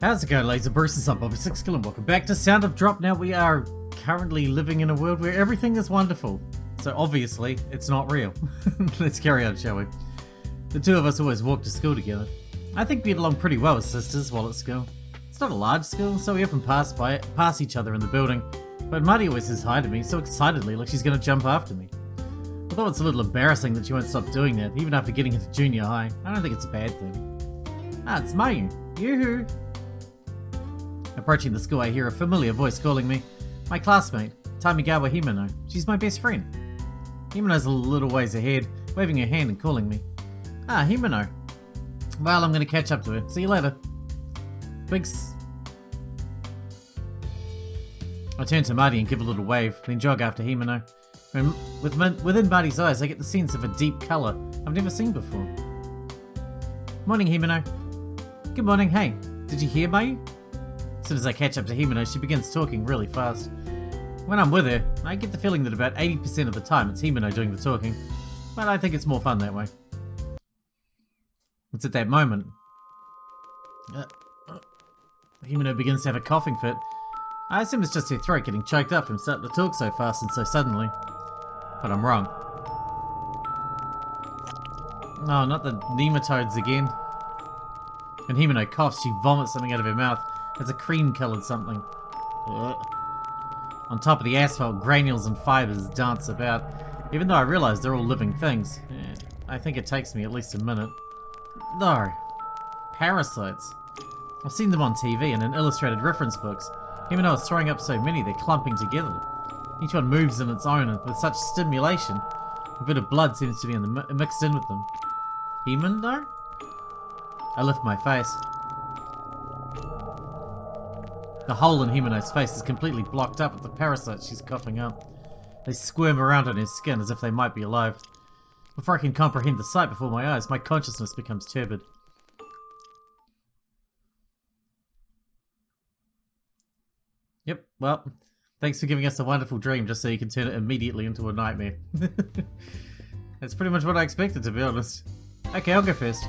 How's it going, ladies and Bruce? I'm Bobby Sixkilla and welcome back to Sound of Drop. Now we are currently living in a world where everything is wonderful. So obviously, it's not real. Let's carry on, shall we? The two of us always walk to school together. I think we get along pretty well as sisters while at school. It's not a large school, so we often pass each other in the building. But Marty always says hi to me so excitedly, like she's going to jump after me. Although it's a little embarrassing that she won't stop doing that, even after getting into junior high, I don't think it's a bad thing. Ah, it's Mayu. Yoo-hoo! Approaching the school, I hear a familiar voice calling me. My classmate, Tamigawa Himeno. She's my best friend. Himeno's a little ways ahead, waving her hand and calling me. Ah, Himeno. Well, I'm going to catch up to her. See you later. I turn to Marty and give a little wave, then jog after Himeno. Within Marty's eyes, I get the sense of a deep colour I've never seen before. Morning, Himeno. Good morning. Hey, did you hear Mayu? As soon as I catch up to Himeno, she begins talking really fast. When I'm with her, I get the feeling that about 80% of the time it's Himeno doing the talking, but I think it's more fun that way. It's at that moment. Himeno begins to have a coughing fit. I assume it's just her throat getting choked up from starting to talk so fast and so suddenly. But I'm wrong. Oh, not the nematodes again. When Himeno coughs, she vomits something out of her mouth. It's a cream-coloured something. Ugh. On top of the asphalt, granules and fibres dance about. Even though I realise they're all living things, I think it takes me at least a minute. No. Parasites. I've seen them on TV and in illustrated reference books. Even though it's throwing up so many, they're clumping together. Each one moves in its own, and with such stimulation, a bit of blood seems to be mixed in with them. Human, though? I lift my face. The hole in Himeno's face is completely blocked up with the parasites she's coughing up. They squirm around on her skin as if they might be alive. Before I can comprehend the sight before my eyes, my consciousness becomes turbid. Yep, well, thanks for giving us a wonderful dream just so you can turn it immediately into a nightmare. That's pretty much what I expected, to be honest. Okay, I'll go first.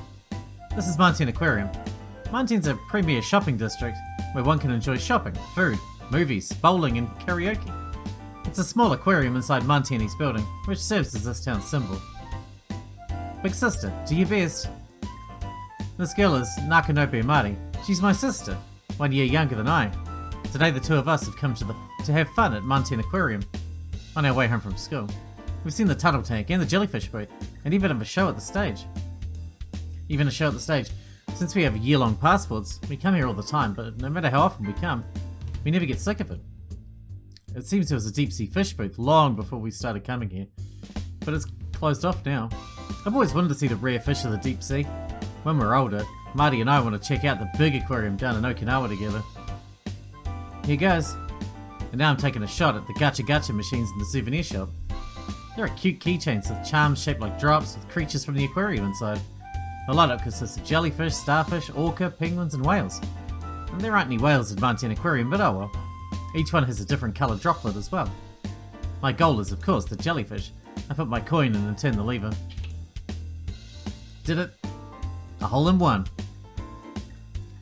This is Manten Aquarium. Manten's a premier shopping district where one can enjoy shopping, food, movies, bowling and karaoke. It's a small aquarium inside Manten's building, which serves as this town's symbol. Big sister, do your best. This girl is Nakanope Mari. She's my sister, 1 year younger than I. Today the two of us have come to have fun at Manten Aquarium on our way home from school. We've seen the tunnel tank and the jellyfish booth, and even a show at the stage. Since we have year-long passports, we come here all the time, but no matter how often we come, we never get sick of it. It seems there was a deep-sea fish booth long before we started coming here, but it's closed off now. I've always wanted to see the rare fish of the deep sea. When we're older, Marty and I want to check out the big aquarium down in Okinawa together. Here goes. And now I'm taking a shot at the gacha machines in the souvenir shop. There are cute keychains with charms shaped like drops with creatures from the aquarium inside. The lineup consists of jellyfish, starfish, orca, penguins and whales. And there aren't any whales at Manten Aquarium, but oh well. Each one has a different coloured droplet as well. My goal is of course the jellyfish. I put my coin in and turn the lever. Did it. A hole in one.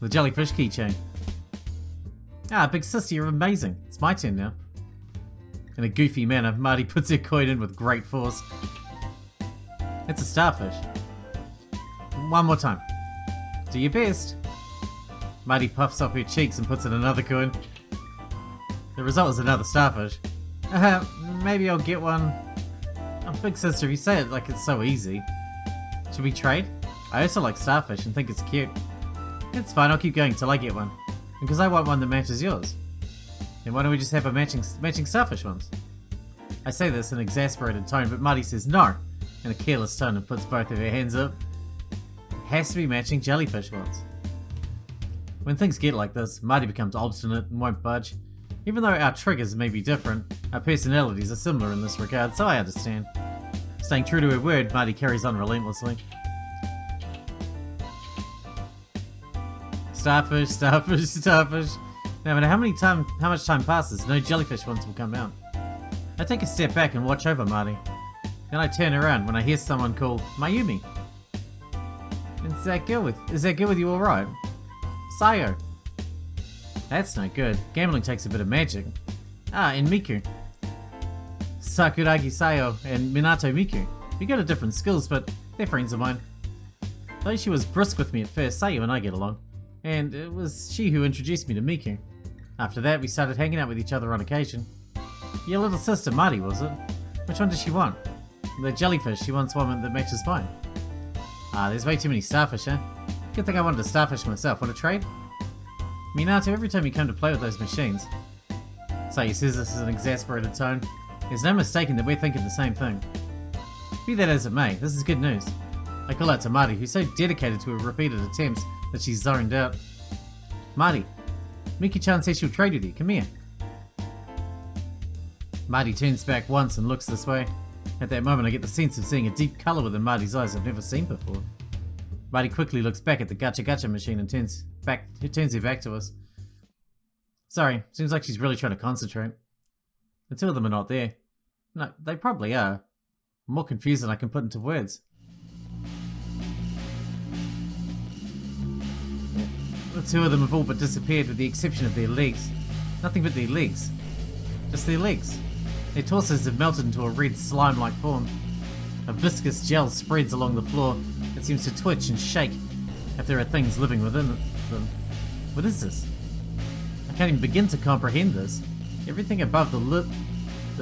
The jellyfish keychain. Ah, big sister, you're amazing. It's my turn now. In a goofy manner, Marty puts her coin in with great force. It's a starfish. One more time. Do your best. Marty puffs up her cheeks and puts in another coin. The result is another starfish. Maybe I'll get one. Oh, big sister, you say it like it's so easy. Should we trade? I also like starfish and think it's cute. It's fine, I'll keep going till I get one. Because I want one that matches yours. Then why don't we just have a matching starfish ones? I say this in an exasperated tone, but Marty says no in a careless tone and puts both of her hands up. It has to be matching jellyfish ones. When things get like this, Marty becomes obstinate and won't budge. Even though our triggers may be different, our personalities are similar in this regard, so I understand. Staying true to her word, Marty carries on relentlessly. Starfish, starfish, starfish. No matter how much time passes, no jellyfish ones will come out. I take a step back and watch over Marty. Then I turn around when I hear someone call Mayumi. Is that girl with you alright? Sayo. That's no good. Gambling takes a bit of magic. Ah, and Miku. Sakuragi Sayo and Minato Miku. We go to different schools, but they're friends of mine. Though she was brisk with me at first, Sayo and I get along. And it was she who introduced me to Miku. After that, we started hanging out with each other on occasion. Your little sister, Mari, was it? Which one does she want? The jellyfish, she wants one that matches mine. Ah, there's way too many starfish, huh? Good thing I wanted a starfish myself. Want to trade? Minato, every time you come to play with those machines. Sayo says this in an exasperated tone. There's no mistaking that we're thinking the same thing. Be that as it may, this is good news. I call out to Mari, who's so dedicated to her repeated attempts that she's zoned out. Mari, Miki-chan says she'll trade with you. Come here. Mari turns back once and looks this way. At that moment, I get the sense of seeing a deep colour within Mari's eyes I've never seen before. Mari quickly looks back at the gacha machine and turns her back to us. Sorry, seems like she's really trying to concentrate. The two of them are not there. No, they probably are. I'm more confused than I can put into words. The two of them have all but disappeared with the exception of their legs. Nothing but their legs. Just their legs. Their torsos have melted into a red slime-like form. A viscous gel spreads along the floor. It seems to twitch and shake if there are things living within them. What is this? I can't even begin to comprehend this. Everything above the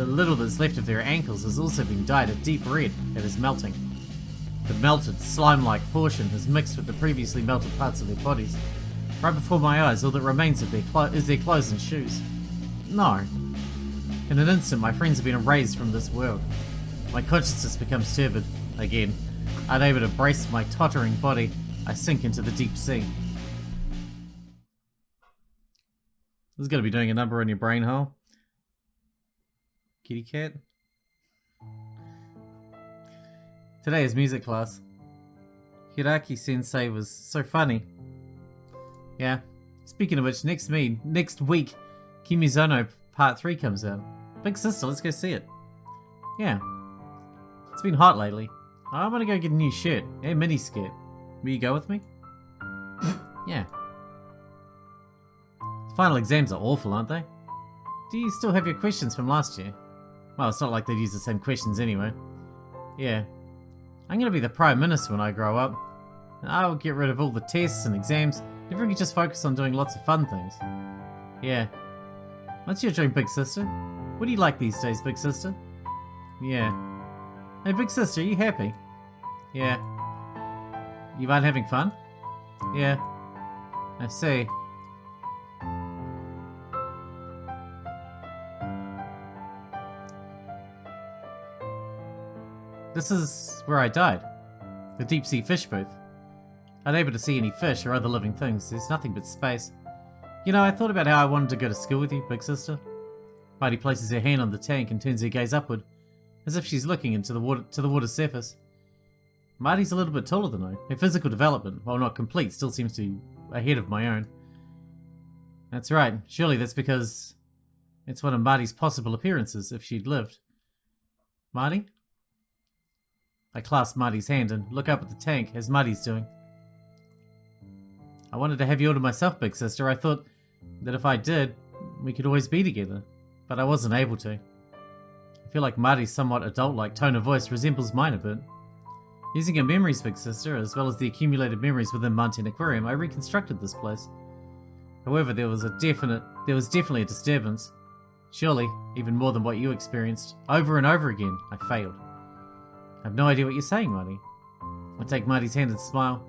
little that's left of their ankles has also been dyed a deep red. It is melting. The melted, slime-like portion has mixed with the previously melted parts of their bodies. Right before my eyes, all that remains of is their clothes and shoes. No. In an instant, my friends have been erased from this world. My consciousness becomes turbid. Again, unable to brace my tottering body, I sink into the deep sea. This is going to be doing a number on your brain hole. Kitty cat. Today is music class. Hiraki sensei was so funny. Yeah. Speaking of which, next week, Kimizono Part 3 comes out. Big sister, let's go see it. Yeah. It's been hot lately. I want to go get a new shirt and mini skirt. Will you go with me? Yeah. Final exams are awful, aren't they? Do you still have your questions from last year? Well, it's not like they'd use the same questions anyway. Yeah. I'm going to be the Prime Minister when I grow up. I'll get rid of all the tests and exams. Everyone can just focus on doing lots of fun things. Yeah. What's your dream, big sister? What do you like these days, big sister? Yeah. Hey, big sister, are you happy? Yeah. You aren't having fun? Yeah. I see. This is where I died. The deep sea fish booth. Unable to see any fish or other living things, there's nothing but space. You know, I thought about how I wanted to go to school with you, big sister. Mighty places her hand on the tank and turns her gaze upward, as if she's looking into the water's surface. Marty's a little bit taller than I. Her physical development, while not complete, still seems to be ahead of my own. That's right. Surely that's because it's one of Marty's possible appearances if she'd lived. Marty? I clasp Marty's hand and look up at the tank, as Marty's doing. I wanted to have you all to myself, big sister. I thought that if I did, we could always be together. But I wasn't able to. I feel like Marty's somewhat adult-like tone of voice resembles mine a bit. Using her memories, big sister, as well as the accumulated memories within Manten Aquarium, I reconstructed this place. However, there was definitely a disturbance. Surely, even more than what you experienced. Over and over again, I failed. I have no idea what you're saying, Marty. I take Marty's hand and smile.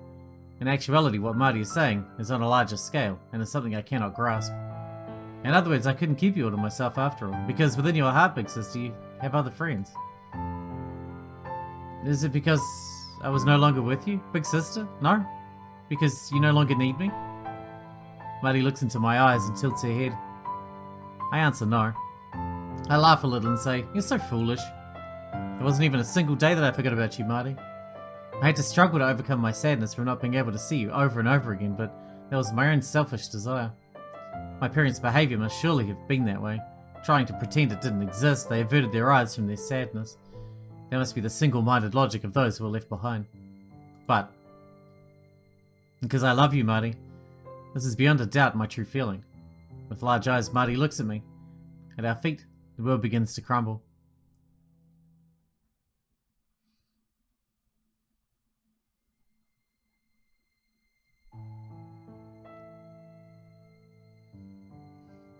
In actuality, what Marty is saying is on a larger scale, and is something I cannot grasp. In other words, I couldn't keep you all to myself after all, because within your heart, big sister, you have other friends. Is it because I was no longer with you, big sister? No? Because you no longer need me? Marty looks into my eyes and tilts her head. I answer no. I laugh a little and say, you're so foolish. There wasn't even a single day that I forgot about you, Marty. I had to struggle to overcome my sadness from not being able to see you over and over again, but that was my own selfish desire. My parents' behaviour must surely have been that way. Trying to pretend it didn't exist, they averted their eyes from their sadness. That must be the single-minded logic of those who are left behind. But, because I love you, Marty, this is beyond a doubt my true feeling. With large eyes, Marty looks at me. At our feet, the world begins to crumble.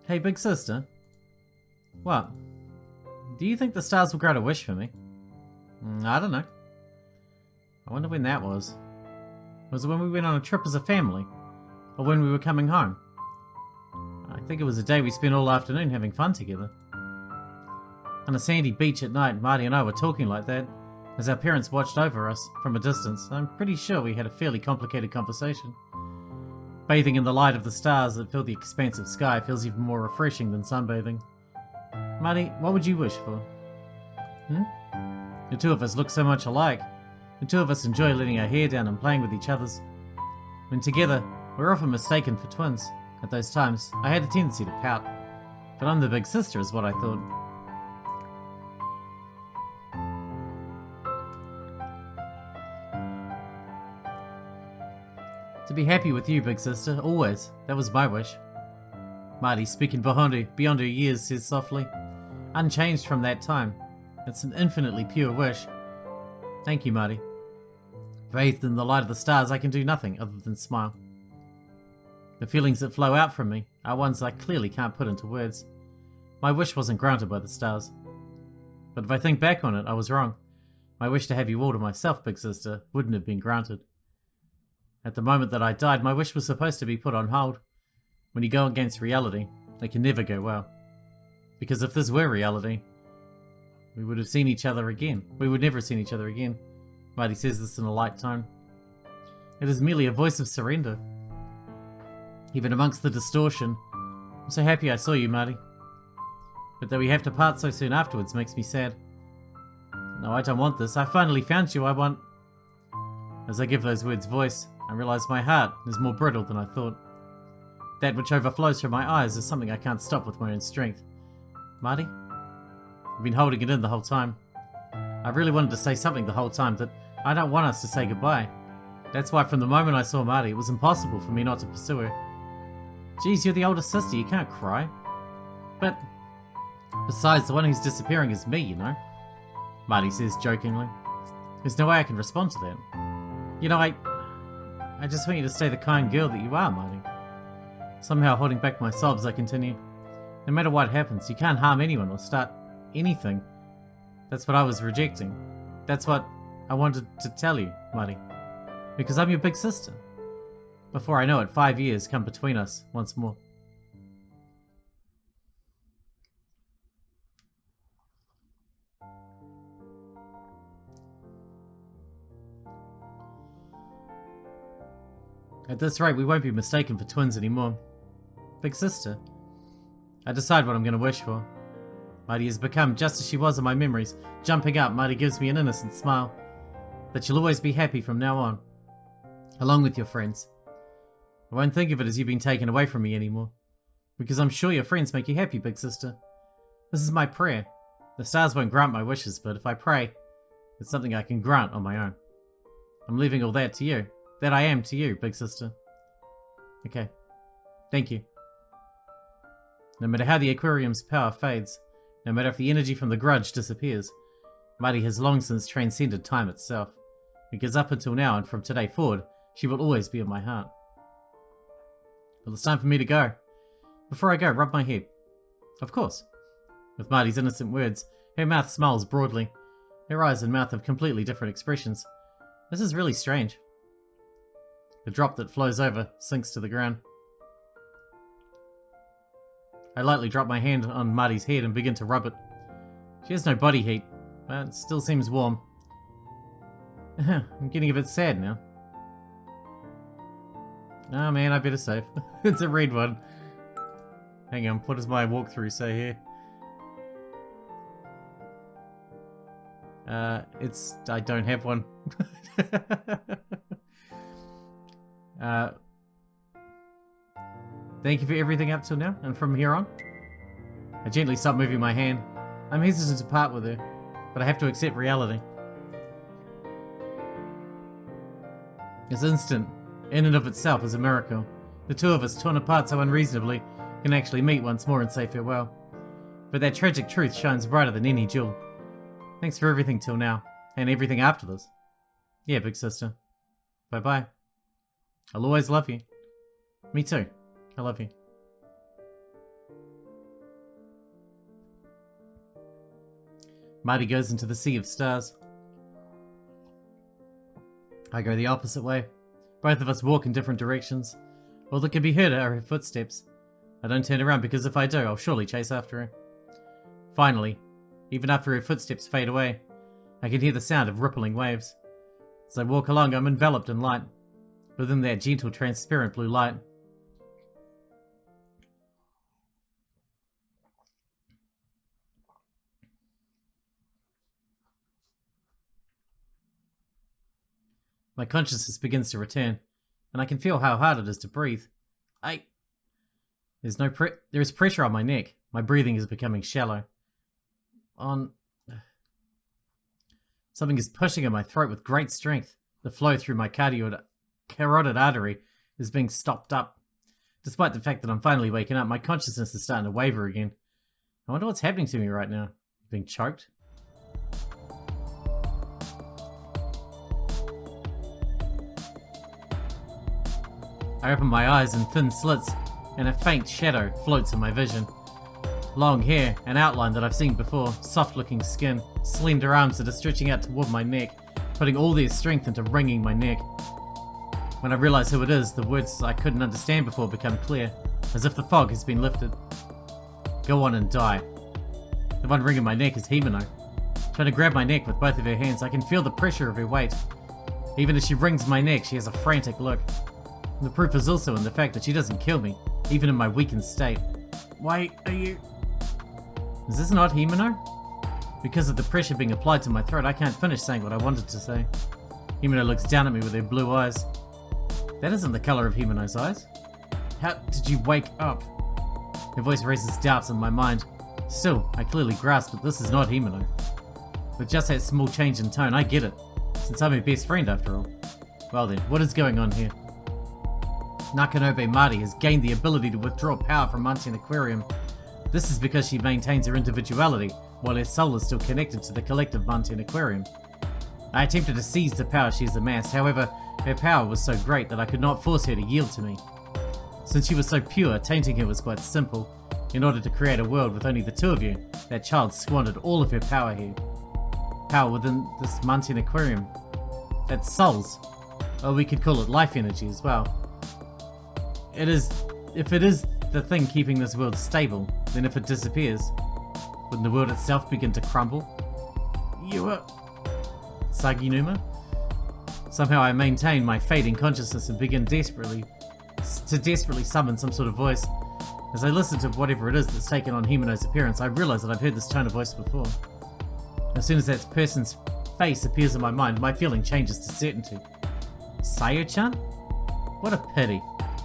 Hey, big sister. What? Do you think the stars will grant a wish for me? I don't know. I wonder when that was. Was it when we went on a trip as a family? Or when we were coming home? I think it was a day we spent all afternoon having fun together. On a sandy beach at night, Marty and I were talking like that as our parents watched over us from a distance. I'm pretty sure we had a fairly complicated conversation. Bathing in the light of the stars that fill the expansive sky feels even more refreshing than sunbathing. Marty, what would you wish for? The two of us look so much alike. The two of us enjoy letting our hair down and playing with each other's. When together, we're often mistaken for twins. At those times, I had a tendency to pout. But I'm the big sister is what I thought. To be happy with you, big sister, always. That was my wish. Marty, speaking beyond her years, says softly. Unchanged from that time. It's an infinitely pure wish. Thank you, Marty. Bathed in the light of the stars, I can do nothing other than smile. The feelings that flow out from me are ones I clearly can't put into words. My wish wasn't granted by the stars. But if I think back on it, I was wrong. My wish to have you all to myself, big sister, wouldn't have been granted. At the moment that I died, my wish was supposed to be put on hold. When you go against reality, it can never go well. Because if this were reality, we would have seen each other again. We would never have seen each other again. Marty says this in a light tone. It is merely a voice of surrender. Even amongst the distortion, I'm so happy I saw you, Marty. But that we have to part so soon afterwards makes me sad. No, I don't want this. I finally found you. I want... As I give those words voice, I realize my heart is more brittle than I thought. That which overflows from my eyes is something I can't stop with my own strength. Marty? I've been holding it in the whole time. I really wanted to say something the whole time, that I don't want us to say goodbye. That's why from the moment I saw Marty, it was impossible for me not to pursue her. Geez, you're the older sister, you can't cry. But, besides, the one who's disappearing is me, you know? Marty says jokingly. There's no way I can respond to that. You know, I just want you to stay the kind girl that you are, Marty. Somehow holding back my sobs, I continue. No matter what happens, you can't harm anyone or start anything. That's what I was rejecting. That's what I wanted to tell you, Marty. Because I'm your big sister. Before I know it, 5 years come between us once more. At this rate, we won't be mistaken for twins anymore. Big sister. I decide what I'm going to wish for. Marty has become just as she was in my memories. Jumping up, Marty gives me an innocent smile. That you'll always be happy from now on. Along with your friends. I won't think of it as you being taken away from me anymore. Because I'm sure your friends make you happy, big sister. This is my prayer. The stars won't grant my wishes, but if I pray, it's something I can grant on my own. I'm leaving all that to you. That I am to you, big sister. Okay. Thank you. No matter how the aquarium's power fades, no matter if the energy from the grudge disappears, Marty has long since transcended time itself. Because up until now and from today forward, she will always be in my heart. Well, it's time for me to go. Before I go, rub my head. Of course. With Marty's innocent words, her mouth smiles broadly. Her eyes and mouth have completely different expressions. This is really strange. The drop that flows over sinks to the ground. I lightly drop my hand on Marty's head and begin to rub it. She has no body heat, but it still seems warm. I'm getting a bit sad now. Oh man, I better save. It's a red one. Hang on, what does my walkthrough say here? I don't have one. Thank you for everything up till now, and from here on. I gently stop moving my hand. I'm hesitant to part with her, but I have to accept reality. This instant, in and of itself, is a miracle. The two of us torn apart so unreasonably, can actually meet once more and say farewell. But that tragic truth shines brighter than any jewel. Thanks for everything till now, and everything after this. Yeah, big sister. Bye-bye. I'll always love you. Me too. I love you. Marty goes into the sea of stars. I go the opposite way. Both of us walk in different directions. All that can be heard are her footsteps. I don't turn around because if I do, I'll surely chase after her. Finally, even after her footsteps fade away, I can hear the sound of rippling waves. As I walk along, I'm enveloped in light. Within that gentle, transparent blue light, my consciousness begins to return, and I can feel how hard it is to breathe. There is pressure on my neck. My breathing is becoming shallow. Something is pushing at my throat with great strength. The flow through my carotid artery is being stopped up. Despite the fact that I'm finally waking up, my consciousness is starting to waver again. I wonder what's happening to me right now. Being choked? I open my eyes in thin slits, and a faint shadow floats in my vision. Long hair, an outline that I've seen before, soft-looking skin, slender arms that are stretching out toward my neck, putting all their strength into wringing my neck. When I realize who it is, the words I couldn't understand before become clear, as if the fog has been lifted. Go on and die. The one wringing my neck is Himeno. Trying to grab my neck with both of her hands, I can feel the pressure of her weight. Even as she wrings my neck, she has a frantic look. And the proof is also in the fact that she doesn't kill me, even in my weakened state. Why are you... Is this not Himeno? Because of the pressure being applied to my throat, I can't finish saying what I wanted to say. Himeno looks down at me with her blue eyes. That isn't the color of Himeno's eyes. How did you wake up? Her voice raises doubts in my mind. Still, I clearly grasp that this is not Himeno. With just that small change in tone, I get it, since I'm her best friend after all. Well then, what is going on here? Nakanobe Mari has gained the ability to withdraw power from Manten Aquarium. This is because she maintains her individuality, while her soul is still connected to the collective Manten Aquarium. I attempted to seize the power she has amassed, however, her power was so great that I could not force her to yield to me. Since she was so pure, tainting her was quite simple. In order to create a world with only the two of you, that child squandered all of her power here. Power within this Manten Aquarium. That's souls. Or we could call it life energy as well. If it is the thing keeping this world stable, then if it disappears, wouldn't the world itself begin to crumble? Saginuma? Somehow I maintain my fading consciousness and begin desperately summon some sort of voice. As I listen to whatever it is that's taken on Himeno's appearance, I realize that I've heard this tone of voice before. As soon as that person's face appears in my mind, my feeling changes to certainty. Sayo-chan? What a pity.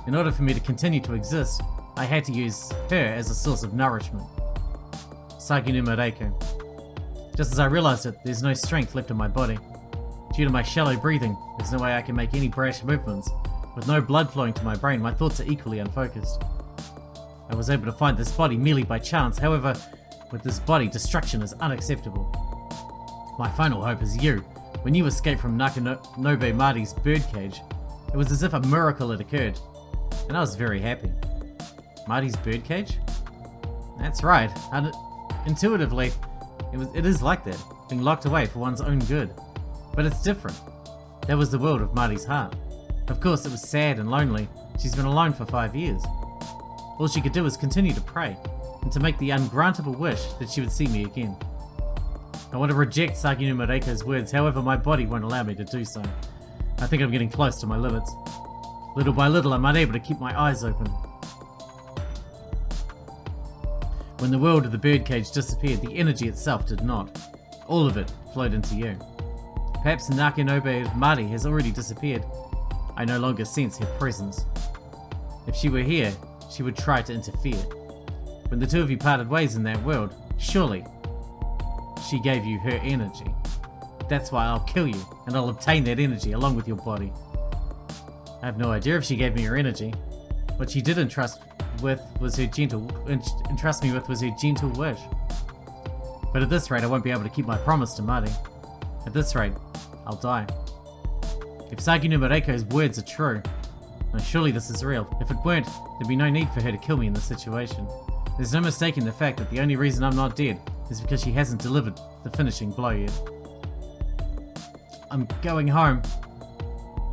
In order for me to continue to exist, I had to use her as a source of nourishment. Saginuma Reiko. Just as I realized it, there's no strength left in my body. Due to my shallow breathing, there's no way I can make any brash movements. With no blood flowing to my brain, my thoughts are equally unfocused. I was able to find this body merely by chance, however, with this body, destruction is unacceptable. My final hope is you. When you escaped from Nakanobe Mari's birdcage, it was as if a miracle had occurred, and I was very happy. Marty's birdcage? That's right. Intuitively, it is like that, being locked away for one's own good. But it's different. That was the world of Marty's heart. Of course, it was sad and lonely. She's been alone for 5 years. All she could do was continue to pray, and to make the ungrantable wish that she would see me again. I want to reject Saginuma Reiko's words, however my body won't allow me to do so. I think I'm getting close to my limits. Little by little, I'm unable to keep my eyes open. When the world of the birdcage disappeared, the energy itself did not. All of it flowed into you. Perhaps Nakanobe Mari has already disappeared. I no longer sense her presence. If she were here, she would try to interfere. When the two of you parted ways in that world, surely she gave you her energy. That's why I'll kill you, and I'll obtain that energy along with your body. I have no idea if she gave me her energy. What she did entrust with was her gentle wish. But at this rate, I won't be able to keep my promise to Marty. At this rate, I'll die. If Saki no Mareiko's words are true, now surely this is real. If it weren't, there'd be no need for her to kill me in this situation. There's no mistaking the fact that the only reason I'm not dead is because she hasn't delivered the finishing blow yet. I'm going home.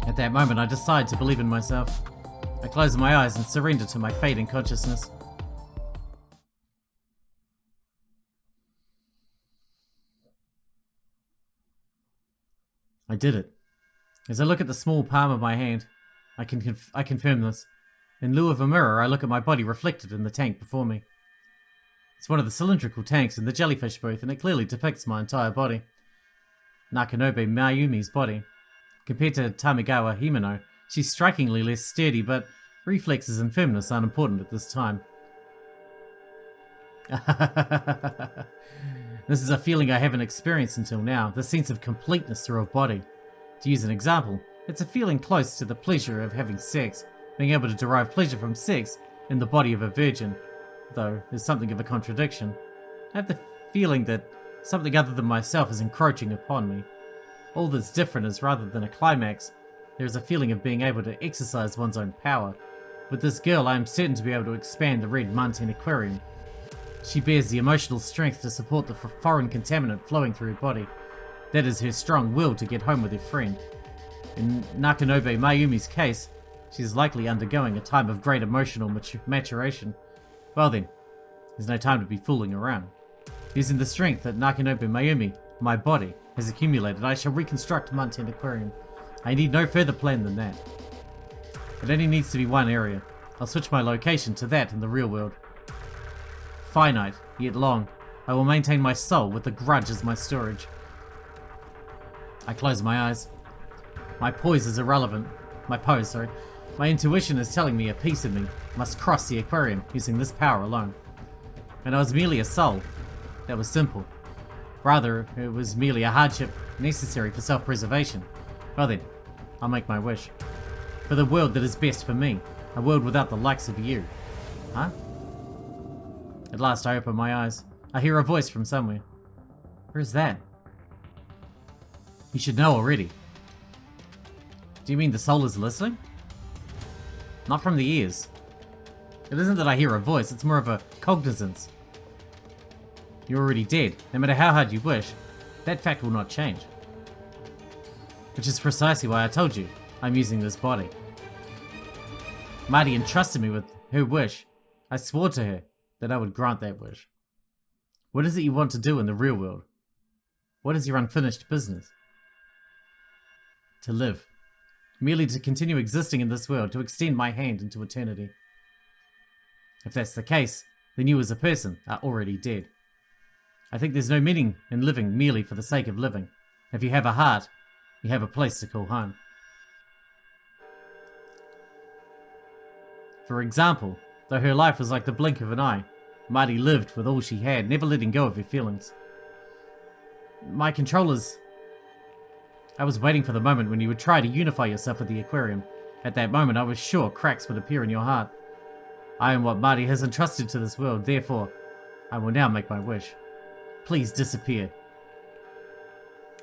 At that moment, I decide to believe in myself. I close my eyes and surrender to my fate and consciousness. I did it. As I look at the small palm of my hand, I confirm this. In lieu of a mirror, I look at my body reflected in the tank before me. It's one of the cylindrical tanks in the jellyfish booth, and it clearly depicts my entire body. Nakanobe Mayumi's body. Compared to Tamigawa Himeno, she's strikingly less sturdy, but reflexes and firmness aren't important at this time. This is a feeling I haven't experienced until now, the sense of completeness through a body. To use an example, it's a feeling close to the pleasure of having sex, being able to derive pleasure from sex in the body of a virgin, though there's something of a contradiction. I have the feeling that something other than myself is encroaching upon me. All that's different is rather than a climax, there is a feeling of being able to exercise one's own power. With this girl, I am certain to be able to expand the red Manten Aquarium. She bears the emotional strength to support the foreign contaminant flowing through her body. That is her strong will to get home with her friend. In Nakanobe Mayumi's case, she is likely undergoing a time of great emotional maturation. Well then, there's no time to be fooling around. Using the strength that Nakanobe Mayumi, my body, has accumulated, I shall reconstruct Manten Aquarium. I need no further plan than that. It only needs to be one area. I'll switch my location to that in the real world. Finite, yet long, I will maintain my soul with the grudge as my storage. I close my eyes. My pose is irrelevant. My intuition is telling me a piece of me must cross the aquarium using this power alone. And I was merely a soul. That was simple. Rather, it was merely a hardship necessary for self-preservation. Well then, I'll make my wish. For the world that is best for me. A world without the likes of you. Huh? At last I open my eyes. I hear a voice from somewhere. Where is that? You should know already. Do you mean the soul is listening? Not from the ears. It isn't that I hear a voice, it's more of a cognizance. You're already dead. No matter how hard you wish, that fact will not change. Which is precisely why I told you I'm using this body. Marty entrusted me with her wish. I swore to her that I would grant that wish. What is it you want to do in the real world? What is your unfinished business? To live. Merely to continue existing in this world, to extend my hand into eternity. If that's the case, then you as a person are already dead. I think there's no meaning in living merely for the sake of living. If you have a heart, you have a place to call home. For example, though her life was like the blink of an eye, Marty lived with all she had, never letting go of her feelings. My controllers... I was waiting for the moment when you would try to unify yourself with the aquarium. At that moment, I was sure cracks would appear in your heart. I am what Marty has entrusted to this world, therefore, I will now make my wish. Please disappear.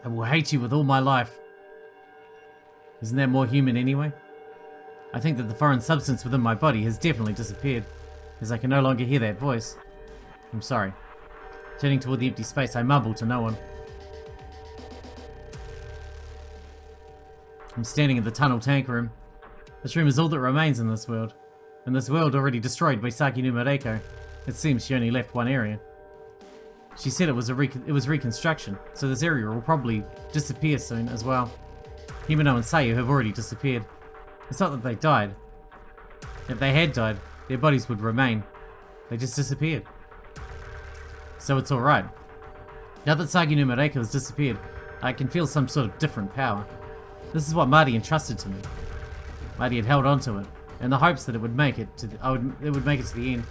I will hate you with all my life. Isn't that more human anyway? I think that the foreign substance within my body has definitely disappeared, as I can no longer hear that voice. I'm sorry. Turning toward the empty space, I mumble to no one. I'm standing in the tunnel tank room. This room is all that remains in this world. In this world already destroyed by Saki no Mareiko, it seems she only left one area. She said it was reconstruction, so this area will probably disappear soon as well. Himeno and Sayu have already disappeared. It's not that they died. If they had died, their bodies would remain. They just disappeared. So it's alright. Now that Saki no Mareiko has disappeared, I can feel some sort of different power. This is what Marty entrusted to me. Marty had held on to it, in the hopes that it would make it to the end.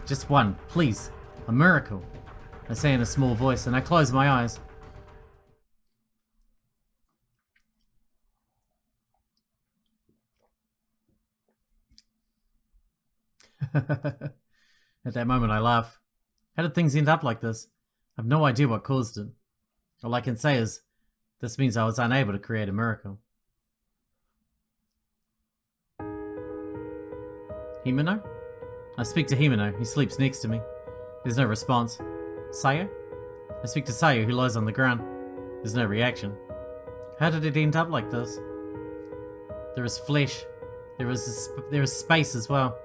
Just one, please. A miracle. I say in a small voice, and I close my eyes. At that moment I laugh. How did things end up like this? I've no idea what caused it. All I can say is, this means I was unable to create a miracle. Himeno? I speak to Himeno, he sleeps next to me. There's no response. Sayo? I speak to Sayo, who lies on the ground. There's no reaction. How did it end up like this? There is flesh. There is space as well.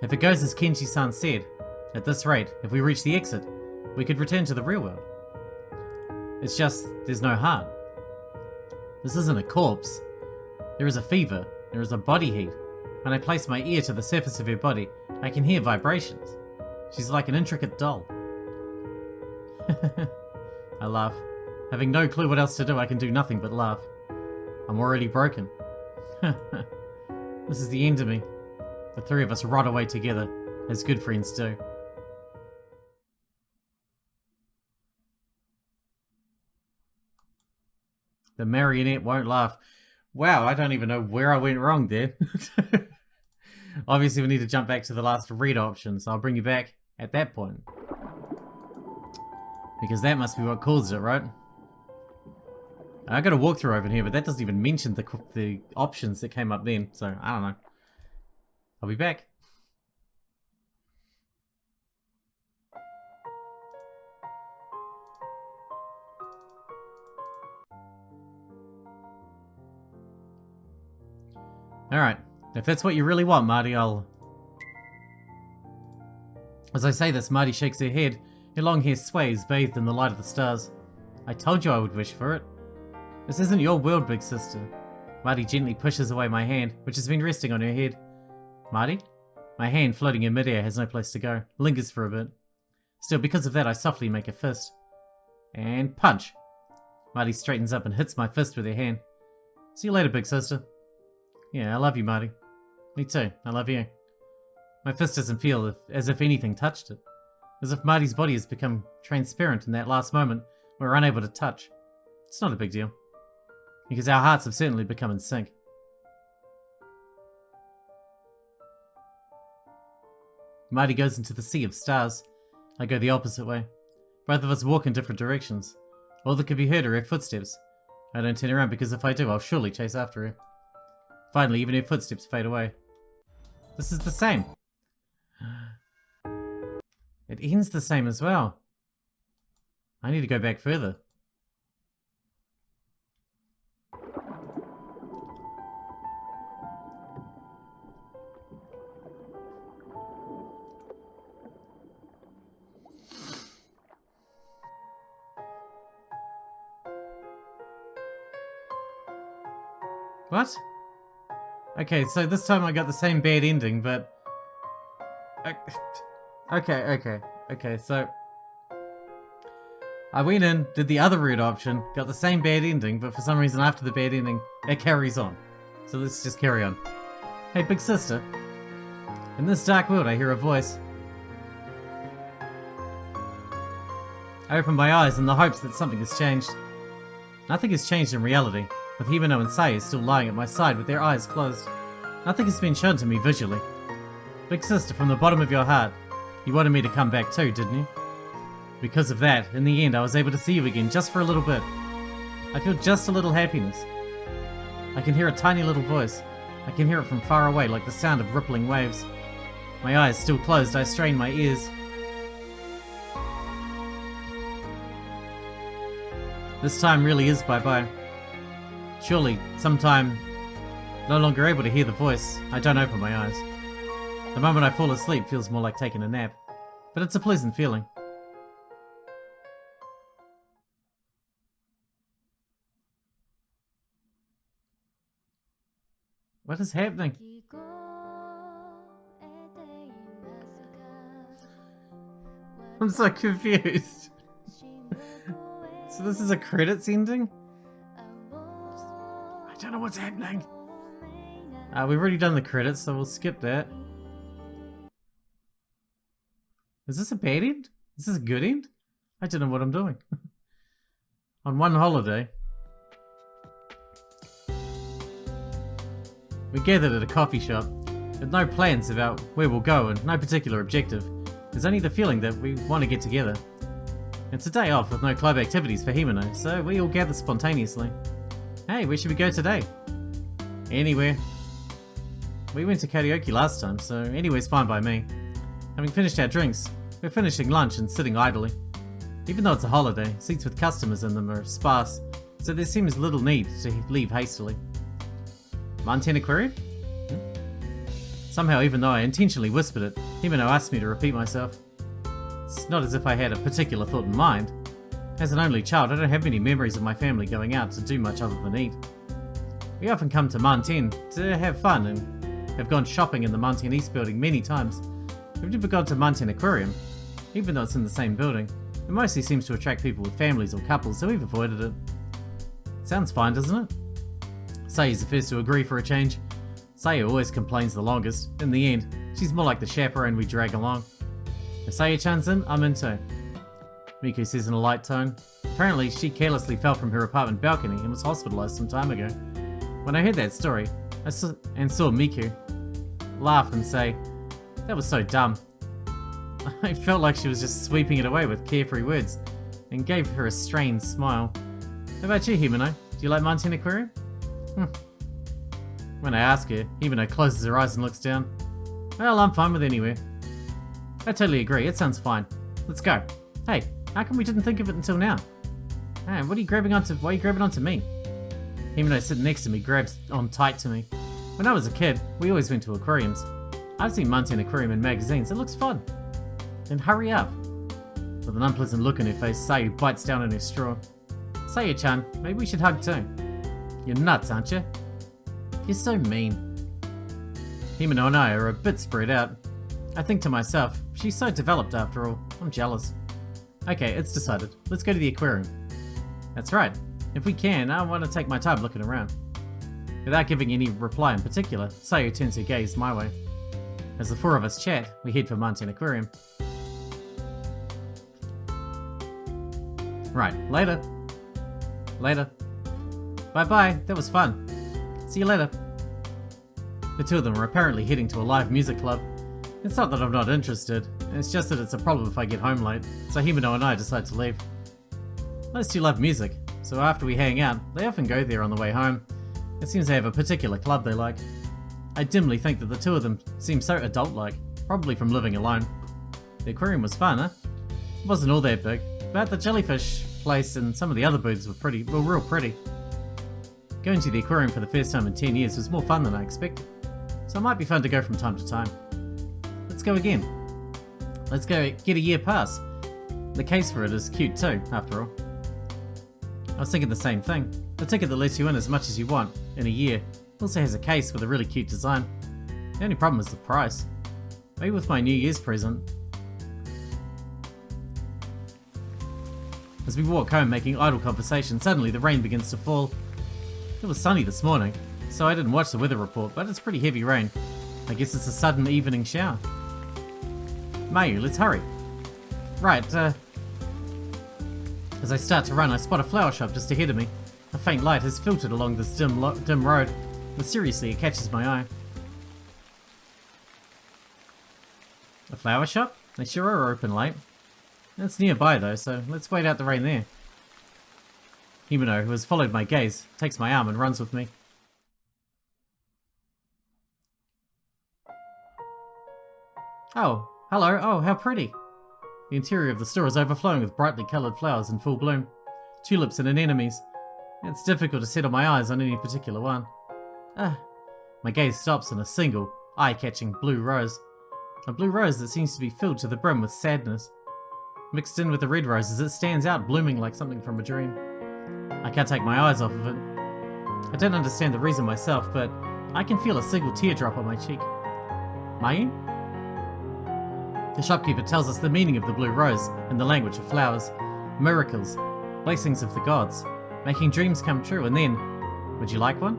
If it goes as Kenji-san said, at this rate, if we reach the exit, we could return to the real world. It's just, there's no heart. This isn't a corpse. There is a fever. There is a body heat. When I place my ear to the surface of her body, I can hear vibrations. She's like an intricate doll. I laugh. Having no clue what else to do, I can do nothing but laugh. I'm already broken. This is the end of me. The three of us rot away together, as good friends do. The marionette won't laugh. Wow, I don't even know where I went wrong there. Obviously, we need to jump back to the last read option, so I'll bring you back at that point. Because that must be what caused it, right? I got a walkthrough open here, but that doesn't even mention the options that came up then, so I don't know. I'll be back. Alright, if that's what you really want, Marty, I'll... As I say this, Marty shakes her head. Her long hair sways, bathed in the light of the stars. I told you I would wish for it. This isn't your world, big sister. Marty gently pushes away my hand, which has been resting on her head. Marty? My hand, floating in midair, has no place to go. Lingers for a bit. Still, because of that, I softly make a fist. And punch. Marty straightens up and hits my fist with her hand. See you later, big sister. Yeah, I love you, Marty. Me too, I love you. My fist doesn't feel as if anything touched it. As if Marty's body has become transparent in that last moment we were unable to touch. It's not a big deal. Because our hearts have certainly become in sync. Marty goes into the sea of stars. I go the opposite way. Both of us walk in different directions. All that could be heard are her footsteps. I don't turn around because if I do, I'll surely chase after her. Finally, even her footsteps fade away. This is the same. It ends the same as well. I need to go back further. What? Okay, so this time I got the same bad ending, but... Okay, so... I went in, did the other route option, got the same bad ending, but for some reason after the bad ending, it carries on. So let's just carry on. Hey, big sister. In this dark world, I hear a voice. I open my eyes in the hopes that something has changed. Nothing has changed in reality, with Himeno and Sayo still lying at my side with their eyes closed. Nothing has been shown to me visually. Big sister, from the bottom of your heart, you wanted me to come back too, didn't you? Because of that, in the end, I was able to see you again just for a little bit. I feel just a little happiness. I can hear a tiny little voice. I can hear it from far away, like the sound of rippling waves. My eyes still closed, I strain my ears. This time really is bye-bye. Surely, sometime, no longer able to hear the voice, I don't open my eyes. The moment I fall asleep feels more like taking a nap, but it's a pleasant feeling. What is happening? I'm so confused. So this is a credits ending? I don't know what's happening. We've already done the credits, so we'll skip that. Is this a bad end? Is this a good end? I don't know what I'm doing. On one holiday, we gathered at a coffee shop. with no plans about where we'll go and no particular objective. There's only the feeling that we want to get together. It's a day off with no club activities for Himeno, so we all gather spontaneously. Hey, where should we go today? Anywhere. We went to karaoke last time, so anywhere's fine by me. Having finished our drinks, we're finishing lunch and sitting idly. Even though it's a holiday, seats with customers in them are sparse, so there seems little need to leave hastily. Manten Aquarium? Somehow, even though I intentionally whispered it, Himeno asked me to repeat myself. It's not as if I had a particular thought in mind. As an only child, I don't have many memories of my family going out to do much other than eat. We often come to Manten to have fun and have gone shopping in the Manten East building many times. We've never gone to Manten Aquarium, even though it's in the same building. It mostly seems to attract people with families or couples, so we've avoided it. Sounds fine, doesn't it? Sayu's the first to agree for a change. Sayu always complains the longest. In the end, she's more like the chaperone we drag along. If Sayu-chan's in, I'm in too. Miku says in a light tone. Apparently, she carelessly fell from her apartment balcony and was hospitalized some time ago. When I heard that story, I saw Miku laugh and say, "That was so dumb." I felt like she was just sweeping it away with carefree words, and gave her a strained smile. How about you, Himeno? Do you like Manten Aquarium? When I ask her, Himeno closes her eyes and looks down. Well, I'm fine with anywhere. I totally agree, it sounds fine. Let's go. Hey, how come we didn't think of it until now? Hey, why are you grabbing onto me? Himeno sitting next to me grabs on tight to me. When I was a kid, we always went to aquariums. I've seen Manten Aquarium in magazines, it looks fun. Then hurry up. With an unpleasant look on her face, Sayu bites down on her straw. Sayu-chan, maybe we should hug too. You're nuts, aren't you? You're so mean. Himeno and I are a bit spread out. I think to myself, she's so developed after all. I'm jealous. Okay, it's decided. Let's go to the aquarium. That's right. If we can, I want to take my time looking around. Without giving any reply in particular, Sayu turns her gaze my way. As the four of us chat, we head for Manten Aquarium. Right, later. Later. Bye-bye, that was fun. See you later. The two of them are apparently heading to a live music club. It's not that I'm not interested, it's just that it's a problem if I get home late, so Himeno and I decide to leave. Those two love music, so after we hang out, they often go there on the way home. It seems they have a particular club they like. I dimly think that the two of them seem so adult-like, probably from living alone. The aquarium was fun, huh? It wasn't all that big, but the jellyfish place and some of the other birds were real pretty. Going to the aquarium for the first time in 10 years was more fun than I expected, so it might be fun to go from time to time. Let's go again. Let's go get a year pass. The case for it is cute too, after all. I was thinking the same thing. The ticket that lets you in as much as you want in a year also has a case with a really cute design. The only problem is the price. Maybe with my New Year's present. As we walk home making idle conversation, suddenly the rain begins to fall. It was sunny this morning, so I didn't watch the weather report, but it's pretty heavy rain. I guess it's a sudden evening shower. Mayu, let's hurry. Right, As I start to run, I spot a flower shop just ahead of me. A faint light has filtered along this dim road. Mysteriously, it catches my eye. A flower shop? They sure are open late. It's nearby though, so let's wait out the rain there. Himeno, who has followed my gaze, takes my arm and runs with me. Oh, hello. Oh, how pretty. The interior of the store is overflowing with brightly coloured flowers in full bloom. Tulips and anemones. It's difficult to settle my eyes on any particular one. My gaze stops on a single, eye-catching blue rose. A blue rose that seems to be filled to the brim with sadness. Mixed in with the red roses, it stands out, blooming like something from a dream. I can't take my eyes off of it. I don't understand the reason myself, but I can feel a single teardrop on my cheek. Mayu? The shopkeeper tells us the meaning of the blue rose in the language of flowers. Miracles, blessings of the gods, making dreams come true, and then, would you like one?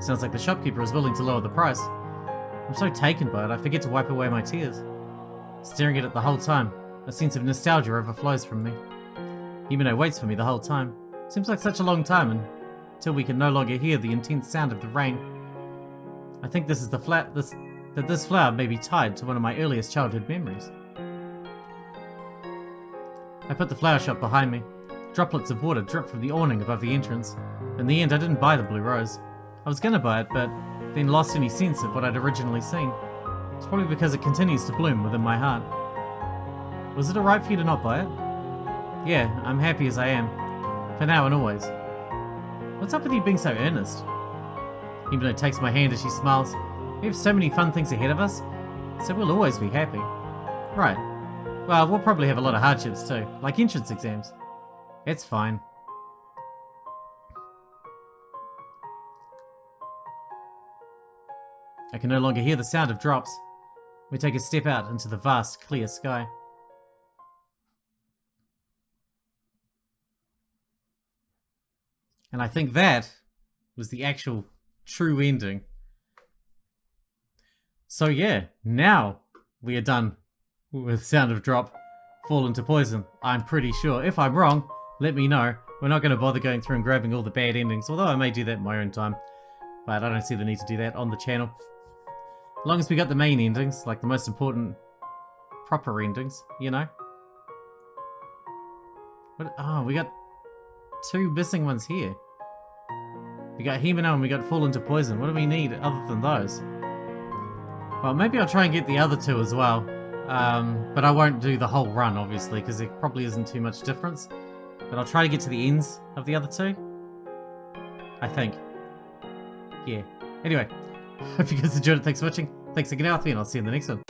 Sounds like the shopkeeper is willing to lower the price. I'm so taken by it, I forget to wipe away my tears. Staring at it the whole time, a sense of nostalgia overflows from me. Himeno waits for me the whole time. Seems like such a long time until we can no longer hear the intense sound of the rain. I think this is the that this flower may be tied to one of my earliest childhood memories. I put the flower shop behind me. Droplets of water drip from the awning above the entrance. In the end, I didn't buy the blue rose. I was gonna buy it, but then lost any sense of what I'd originally seen. It's probably because it continues to bloom within my heart. Was it alright for you to not buy it? Yeah, I'm happy as I am. For now and always. What's up with you being so earnest? Himeno takes my hand as she smiles. We have so many fun things ahead of us, so we'll always be happy. Right. Well, we'll probably have a lot of hardships too, like entrance exams. It's fine. I can no longer hear the sound of drops. We take a step out into the vast, clear sky. And I think that was the actual true ending. So yeah, now we are done with Sound of Drop, Fall into Poison. I'm pretty sure. If I'm wrong, let me know. We're not going to bother going through and grabbing all the bad endings, although I may do that in my own time. But I don't see the need to do that on the channel. As long as we got the main endings, like the most important proper endings, you know? What? Oh, we got two missing ones here. We got Himeno and we got Fall into Poison. What do we need other than those? Well, maybe I'll try and get the other two as well. But I won't do the whole run, obviously, because there probably isn't too much difference. But I'll try to get to the ends of the other two. I think. Yeah. Anyway, hope you guys enjoyed it. Thanks for watching. Thanks again, Alfie, and I'll see you in the next one.